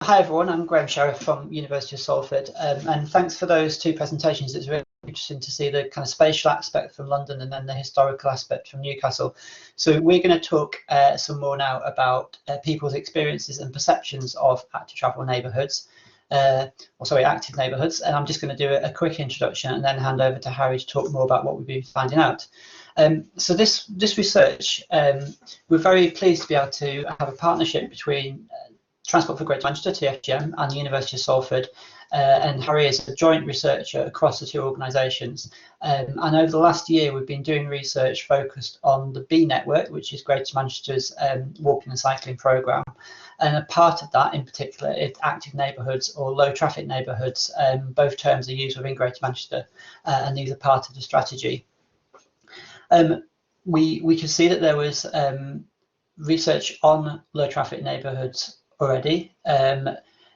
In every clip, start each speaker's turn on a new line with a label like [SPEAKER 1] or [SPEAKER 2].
[SPEAKER 1] Hi everyone, I'm Graeme from University of Salford, and thanks for those two presentations. It's really interesting to see the kind of spatial aspect from London and then the historical aspect from Newcastle. So we're going to talk some more now about people's experiences and perceptions of active travel neighbourhoods, active neighbourhoods, and I'm just going to do a quick introduction and then hand over to Harrie to talk more about what we've been finding out. So this research, we're very pleased to be able to have a partnership between Transport for Greater Manchester, TFGM, and the University of Salford, and Harrie is a joint researcher across the two organisations. And over the last year, we've been doing research focused on the B network, which is Greater Manchester's walking and cycling programme. And a part of that in particular is active neighbourhoods or low traffic neighbourhoods. Both terms are used within Greater Manchester, and these are part of the strategy. We could see that there was research on low traffic neighbourhoods already,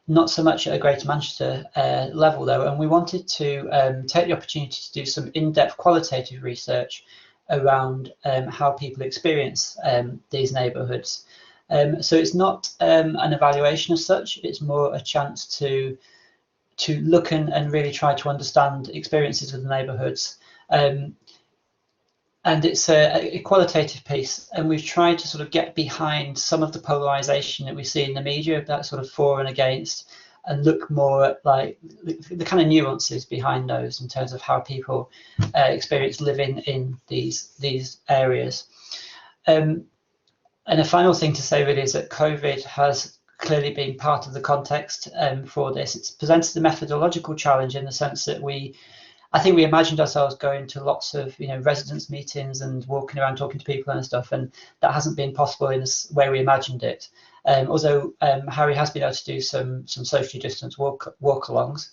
[SPEAKER 1] not so much at a Greater Manchester level though, and we wanted to take the opportunity to do some in-depth qualitative research around how people experience these neighbourhoods. So it's not an evaluation as such, it's more a chance to look and really try to understand experiences with the neighbourhoods. And it's a qualitative piece, and we've tried to sort of get behind some of the polarisation that we see in the media, that sort of for and against, and look more at like the kind of nuances behind those in terms of how people experience living in these areas. And a final thing to say really is that COVID has clearly been part of the context for this. It's presented a methodological challenge in the sense that I think we imagined ourselves going to lots of residents meetings and walking around talking to people and stuff, and that hasn't been possible in the way we imagined it. Although Harrie has been able to do some socially distanced walk-alongs.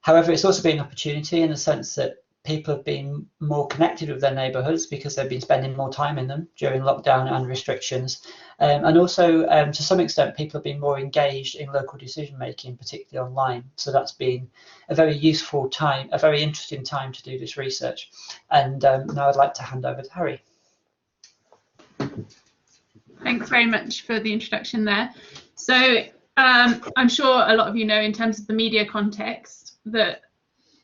[SPEAKER 1] However, it's also been an opportunity in the sense that people have been more connected with their neighbourhoods because they've been spending more time in them during lockdown and restrictions. And also, to some extent, people have been more engaged in local decision making, particularly online. So that's been a very useful time, a very interesting time to do this research. And now I'd like to hand over to Harrie.
[SPEAKER 2] Thanks very much for the introduction there. So I'm sure a lot of you know, in terms of the media context, that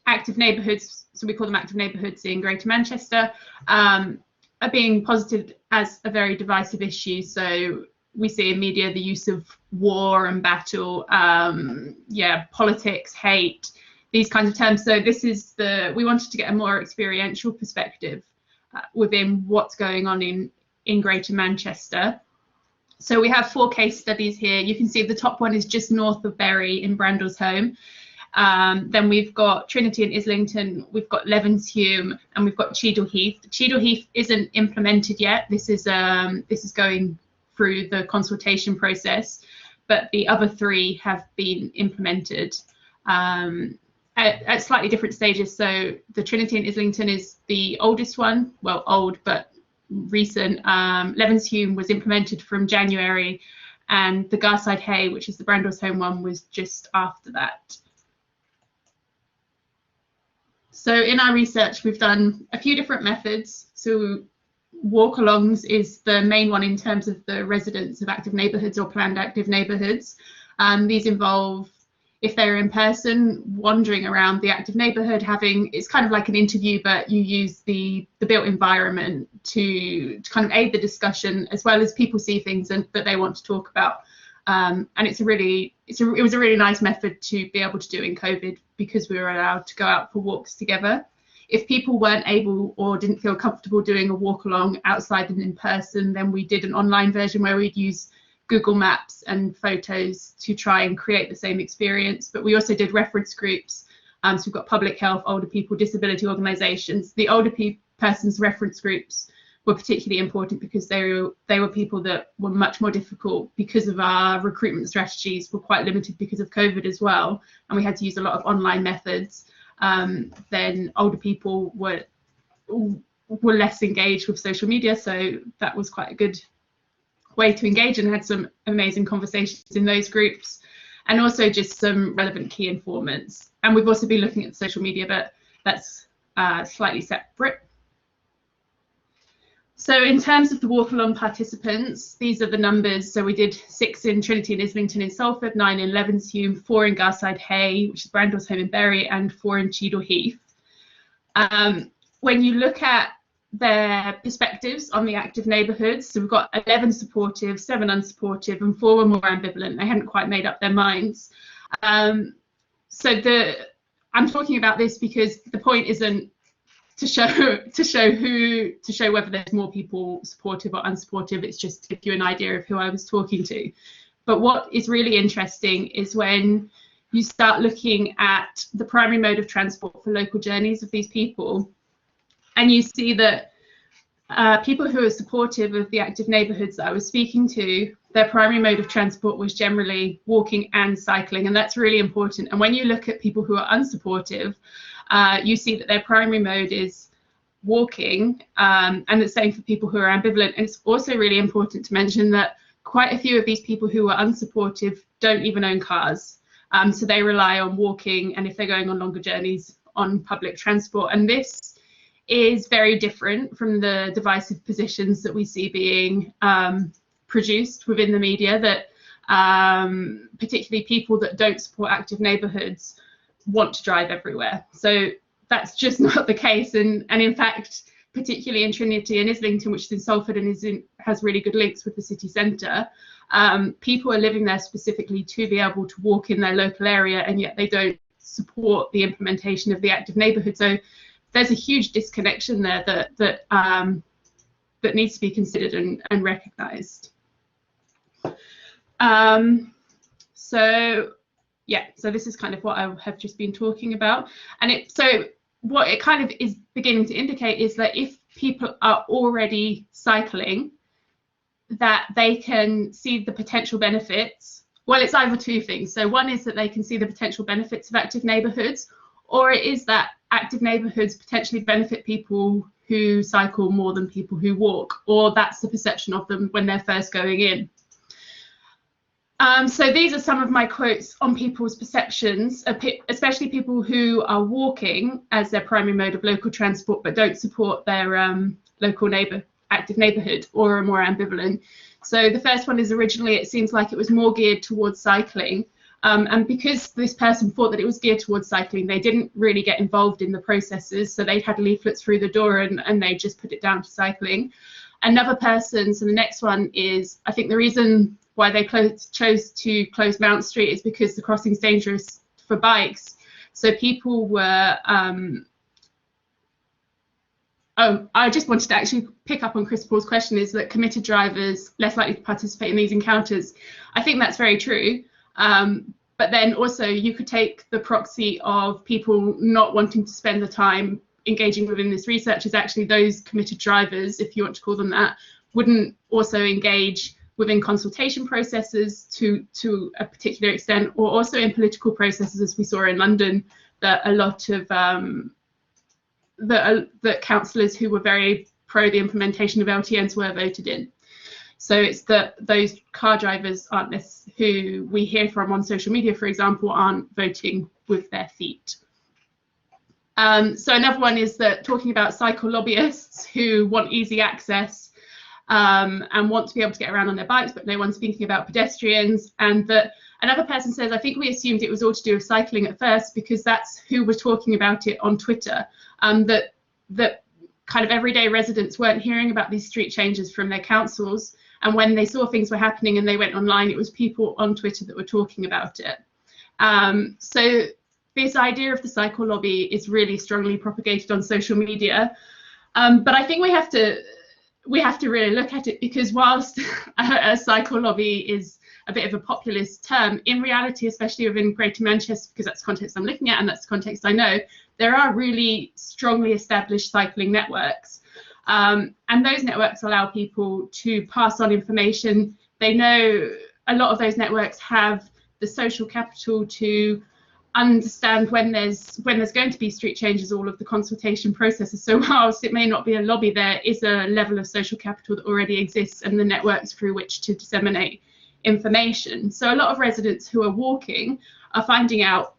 [SPEAKER 2] active neighbourhoods, so we call them active neighbourhoods in Greater Manchester, are being posited as a very divisive issue. So we see in media the use of war and battle, politics, hate, these kinds of terms. So this is we wanted to get a more experiential perspective within what's going on in Greater Manchester. So we have 4 case studies here. You can see the top one is just north of Bury in Brandlesholme. Then we've got Trinity and Islington, we've got Levenshume, and we've got Cheadle Heath. Cheadle Heath isn't implemented yet. This is going through the consultation process, but the other 3 have been implemented at slightly different stages. So the Trinity and Islington is the oldest one, well, old but recent. Levenshume was implemented from January, and the Garside Hay, which is the Brandlesholme one, was just after that. So in our research, we've done a few different methods. So walk-alongs is the main one in terms of the residents of active neighbourhoods or planned active neighbourhoods. These involve, if they're in person, wandering around the active neighbourhood, it's kind of like an interview, but you use the built environment to kind of aid the discussion, as well as people see things that they want to talk about. And it was a really nice method to be able to do in COVID, because we were allowed to go out for walks together. If people weren't able or didn't feel comfortable doing a walk along outside and in person, then we did an online version where we'd use Google Maps and photos to try and create the same experience. But we also did reference groups. So we've got public health, older people, disability organisations. The older person's reference groups were particularly important because they were people that were much more difficult because of our recruitment strategies were quite limited because of COVID as well, and we had to use a lot of online methods. Then older people were less engaged with social media, so that was quite a good way to engage, and had some amazing conversations in those groups, and also just some relevant key informants. And we've also been looking at social media, but that's slightly separate. So in terms of the walk along participants, these are the numbers. So we did 6 in Trinity and Islington in Salford, 9 in Levenshume, 4 in Garside Hay, which is Brandwell's home in Bury, and 4 in Cheadle Heath. When you look at their perspectives on the active neighbourhoods, so we've got 11 supportive, 7 unsupportive, and 4 were more ambivalent. They hadn't quite made up their minds. I'm talking about this because the point isn't to show whether there's more people supportive or unsupportive. It's just to give you an idea of who I was talking to. But what is really interesting is when you start looking at the primary mode of transport for local journeys of these people, and you see that people who are supportive of the active neighbourhoods that I was speaking to, their primary mode of transport was generally walking and cycling, and that's really important. And when you look at people who are unsupportive, you see that their primary mode is walking, and the same for people who are ambivalent. And it's also really important to mention that quite a few of these people who are unsupportive don't even own cars, so they rely on walking, and if they're going on longer journeys, on public transport. And this is very different from the divisive positions that we see being produced within the media, that particularly people that don't support active neighbourhoods want to drive everywhere. So that's just not the case. And in fact, particularly in Trinity and Islington, which is in Salford and has really good links with the city centre, people are living there specifically to be able to walk in their local area, and yet they don't support the implementation of the active neighbourhood. So there's a huge disconnection there that needs to be considered and recognised. So this is kind of what I have just been talking about. And so what it kind of is beginning to indicate is that if people are already cycling, that they can see the potential benefits. Well, it's either two things. So one is that they can see the potential benefits of active neighbourhoods, or it is that active neighbourhoods potentially benefit people who cycle more than people who walk, or that's the perception of them when they're first going in. So these are some of my quotes on people's perceptions, especially people who are walking as their primary mode of local transport but don't support their local active neighbourhood, or are more ambivalent. So the first one is, originally it seems like it was more geared towards cycling, and because this person thought that it was geared towards cycling, they didn't really get involved in the processes. So they had leaflets through the door and they just put it down to cycling. Another person, so the next one is, I think the reason why they chose to close Mount Street is because the crossing's dangerous for bikes. So people were, I just wanted to actually pick up on Chris Paul's question, is that committed drivers less likely to participate in these encounters. I think that's very true. But then also you could take the proxy of people not wanting to spend the time engaging within this research as actually those committed drivers, if you want to call them that, wouldn't also engage within consultation processes to a particular extent, or also in political processes, as we saw in London, that a lot of that councillors who were very pro the implementation of LTNs were voted in. So it's that those car drivers aren't who we hear from on social media, for example, aren't voting with their feet. So another one is that talking about cycle lobbyists who want easy access and want to be able to get around on their bikes, but no one's thinking about pedestrians. And that another person says, I think we assumed it was all to do with cycling at first because that's who was talking about it on Twitter, that kind of everyday residents weren't hearing about these street changes from their councils. And when they saw things were happening and they went online, it was people on Twitter that were talking about it. So this idea of the cycle lobby is really strongly propagated on social media. But I think we have to really look at it, because whilst a cycle lobby is a bit of a populist term, in reality, especially within Greater Manchester, because that's the context I'm looking at and that's the context I know, there are really strongly established cycling networks. And those networks allow people to pass on information. They know a lot of those networks have the social capital to understand when there's going to be street changes, all of the consultation processes. So whilst it may not be a lobby, there is a level of social capital that already exists and the networks through which to disseminate information. So a lot of residents who are walking are finding out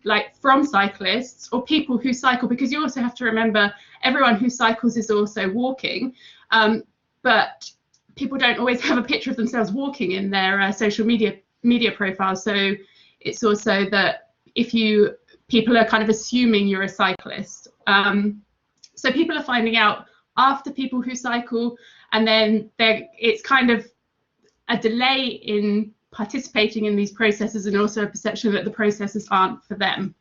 [SPEAKER 2] like from cyclists or people who cycle, because you also have to remember everyone who cycles is also walking, but people don't always have a picture of themselves walking in their social media profile. So it's also that if people are kind of assuming you're a cyclist. So people are finding out after people who cycle, and then it's kind of a delay in participating in these processes, and also a perception that the processes aren't for them.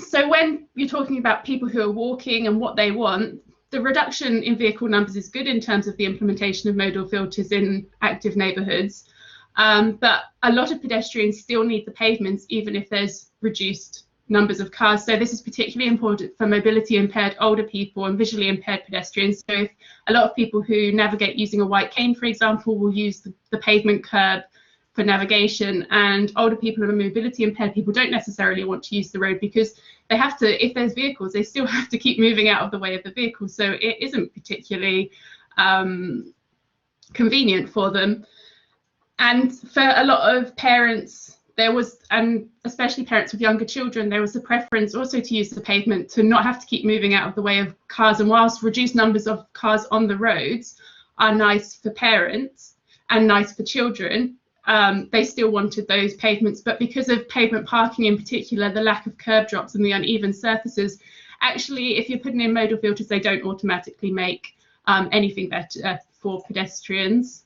[SPEAKER 2] So when you're talking about people who are walking and what they want, the reduction in vehicle numbers is good in terms of the implementation of modal filters in active neighbourhoods, but a lot of pedestrians still need the pavements even if there's reduced numbers of cars. So this is particularly important for mobility impaired older people and visually impaired pedestrians. So if a lot of people who navigate using a white cane, for example, will use the pavement curb for navigation, and older people and mobility impaired people don't necessarily want to use the road because they have to, if there's vehicles, they still have to keep moving out of the way of the vehicle. So it isn't particularly convenient for them. And for a lot of parents, there was, and especially parents with younger children, there was a preference also to use the pavement to not have to keep moving out of the way of cars. And whilst reduced numbers of cars on the roads are nice for parents and nice for children, they still wanted those pavements. But because of pavement parking in particular, the lack of curb drops and the uneven surfaces, actually, if you're putting in modal filters, they don't automatically make anything better for pedestrians.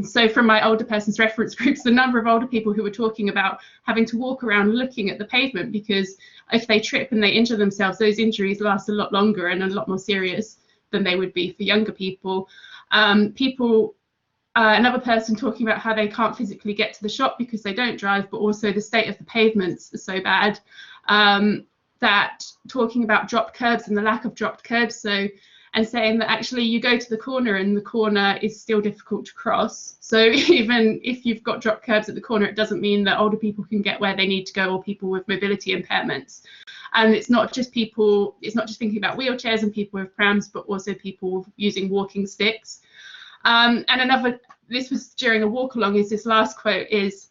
[SPEAKER 2] So from my older person's reference groups, the number of older people who were talking about having to walk around looking at the pavement, because if they trip and they injure themselves, those injuries last a lot longer and a lot more serious than they would be for younger people. Another person talking about how they can't physically get to the shop because they don't drive, but also the state of the pavements is so bad, that talking about dropped curbs and the lack of dropped curbs. And saying that actually you go to the corner and the corner is still difficult to cross. So even if you've got dropped curbs at the corner, it doesn't mean that older people can get where they need to go, or people with mobility impairments. And it's not just thinking about wheelchairs and people with prams, but also people using walking sticks. And this was during a walk along, is this last quote is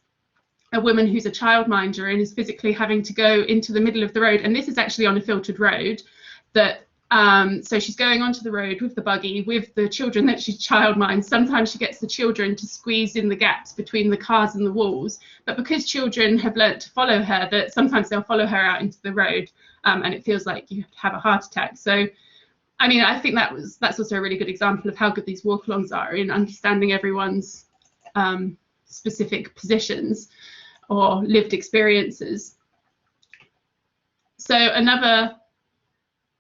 [SPEAKER 2] a woman who's a childminder and is physically having to go into the middle of the road. And this is actually on a filtered road that, so she's going onto the road with the buggy with the children that she childminds. Sometimes she gets the children to squeeze in the gaps between the cars and the walls, but because children have learnt to follow her, that sometimes they'll follow her out into the road, and it feels like you have a heart attack. So I mean, I think that's also a really good example of how good these walk-alongs are in understanding everyone's specific positions or lived experiences. So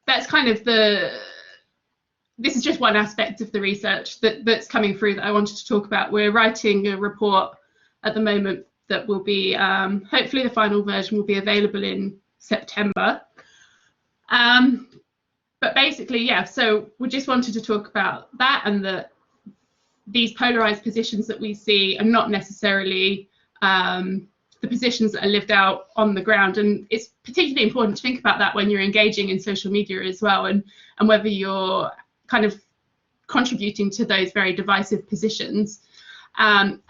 [SPEAKER 2] that's kind of this is just one aspect of the research that's coming through that I wanted to talk about. We're writing a report at the moment that will be, hopefully the final version will be available in September. But basically, yeah, so we just wanted to talk about that, and that these polarized positions that we see are not necessarily the positions that are lived out on the ground. And it's particularly important to think about that when you're engaging in social media as well, and whether you're kind of contributing to those very divisive positions. And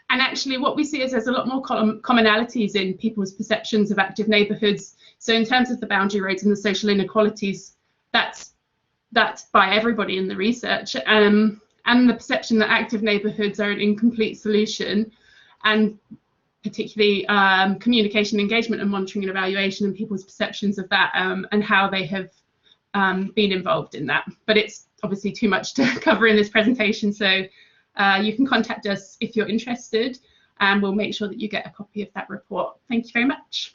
[SPEAKER 2] actually what we see is there's a lot more commonalities in people's perceptions of active neighbourhoods. So in terms of the boundary roads and the social inequalities, that's by everybody in the research, and the perception that active neighbourhoods are an incomplete solution, and particularly communication, engagement and monitoring and evaluation, and people's perceptions of that, and how they have been involved in that. But it's obviously too much to cover in this presentation, so you can contact us if you're interested, and we'll make sure that you get a copy of that report. Thank you very much.